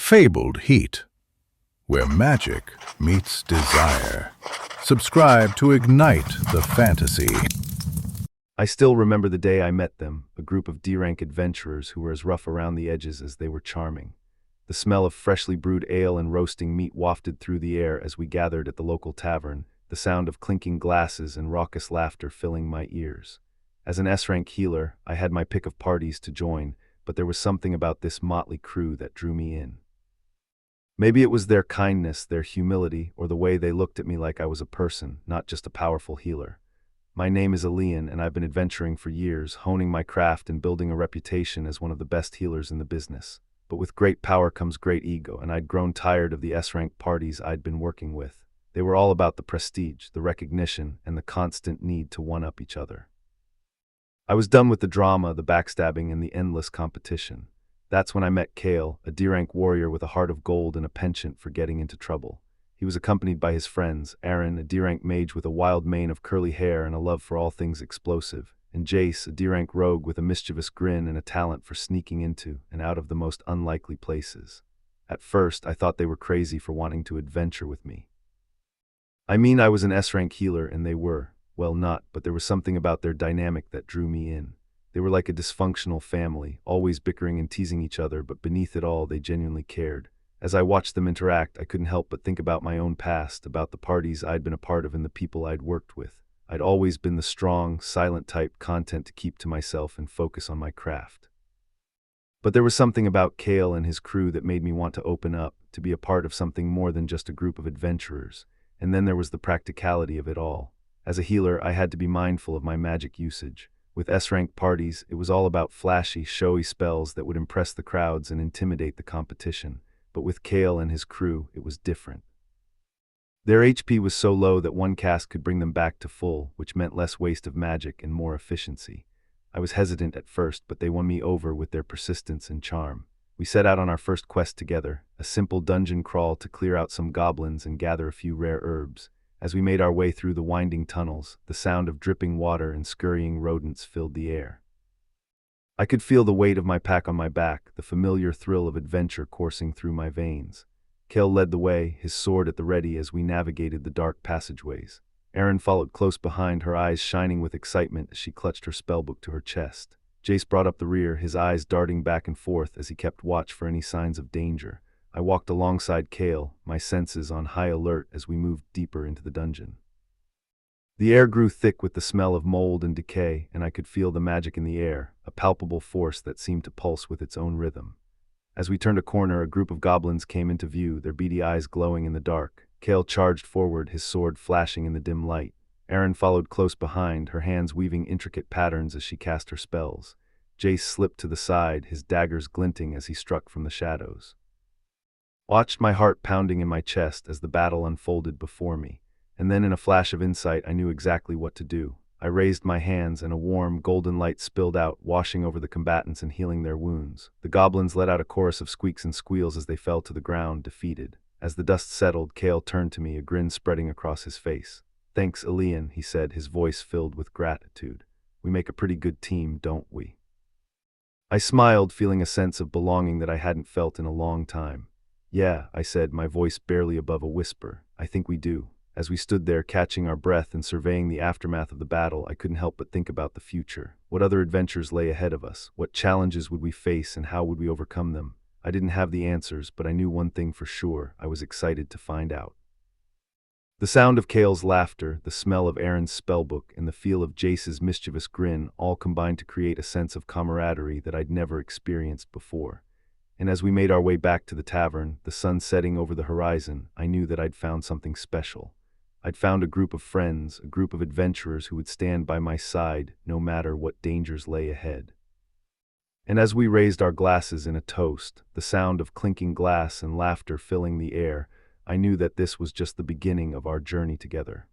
fabled heat, where magic meets desire. Subscribe to ignite the fantasy. I still remember the day I met them, a group of D-rank adventurers who were as rough around the edges as they were charming. The smell of freshly brewed ale and roasting meat wafted through the air as we gathered at the local tavern, the sound of clinking glasses and raucous laughter filling my ears. As an S-rank healer, I had my pick of parties to join, but there was something about this motley crew that drew me in. Maybe it was their kindness, their humility, or the way they looked at me like I was a person, not just a powerful healer. My name is Elian, and I've been adventuring for years, honing my craft and building a reputation as one of the best healers in the business. But with great power comes great ego, and I'd grown tired of the S-rank parties I'd been working with. They were all about the prestige, the recognition, and the constant need to one-up each other. I was done with the drama, the backstabbing, and the endless competition. That's when I met Kale, a D-rank warrior with a heart of gold and a penchant for getting into trouble. He was accompanied by his friends, Aaron, a D-rank mage with a wild mane of curly hair and a love for all things explosive, and Jace, a D-rank rogue with a mischievous grin and a talent for sneaking into and out of the most unlikely places. At first, I thought they were crazy for wanting to adventure with me. I was an S-rank healer, and they were. Well, not, but there was something about their dynamic that drew me in. They were like a dysfunctional family, always bickering and teasing each other, but beneath it all, they genuinely cared. As I watched them interact, I couldn't help but think about my own past, about the parties I'd been a part of and the people I'd worked with. I'd always been the strong, silent type, content to keep to myself and focus on my craft. But there was something about Kale and his crew that made me want to open up, to be a part of something more than just a group of adventurers. And then there was the practicality of it all. As a healer, I had to be mindful of my magic usage. With S-rank parties, it was all about flashy, showy spells that would impress the crowds and intimidate the competition. But with Kale and his crew, it was different. Their HP was so low that one cast could bring them back to full, which meant less waste of magic and more efficiency. I was hesitant at first, but they won me over with their persistence and charm. We set out on our first quest together, a simple dungeon crawl to clear out some goblins and gather a few rare herbs. As we made our way through the winding tunnels, the sound of dripping water and scurrying rodents filled the air. I could feel the weight of my pack on my back, the familiar thrill of adventure coursing through my veins. Kale led the way, his sword at the ready as we navigated the dark passageways. Erin followed close behind, her eyes shining with excitement as she clutched her spellbook to her chest. Jace brought up the rear, his eyes darting back and forth as he kept watch for any signs of danger. I walked alongside Kale, my senses on high alert as we moved deeper into the dungeon. The air grew thick with the smell of mold and decay, and I could feel the magic in the air, a palpable force that seemed to pulse with its own rhythm. As we turned a corner, a group of goblins came into view, their beady eyes glowing in the dark. Kale charged forward, his sword flashing in the dim light. Erin followed close behind, her hands weaving intricate patterns as she cast her spells. Jace slipped to the side, his daggers glinting as he struck from the shadows. Watched, my heart pounding in my chest as the battle unfolded before me. And then in a flash of insight, I knew exactly what to do. I raised my hands and a warm, golden light spilled out, washing over the combatants and healing their wounds. The goblins let out a chorus of squeaks and squeals as they fell to the ground, defeated. As the dust settled, Kale turned to me, a grin spreading across his face. "Thanks, Elian," he said, his voice filled with gratitude. "We make a pretty good team, don't we?" I smiled, feeling a sense of belonging that I hadn't felt in a long time. "Yeah," I said, my voice barely above a whisper. "I think we do." As we stood there, catching our breath and surveying the aftermath of the battle, I couldn't help but think about the future. What other adventures lay ahead of us? What challenges would we face and how would we overcome them? I didn't have the answers, but I knew one thing for sure. I was excited to find out. The sound of Kale's laughter, the smell of Aaron's spellbook, and the feel of Jace's mischievous grin all combined to create a sense of camaraderie that I'd never experienced before. And as we made our way back to the tavern, the sun setting over the horizon, I knew that I'd found something special. I'd found a group of friends, a group of adventurers who would stand by my side no matter what dangers lay ahead. And as we raised our glasses in a toast, the sound of clinking glass and laughter filling the air, I knew that this was just the beginning of our journey together.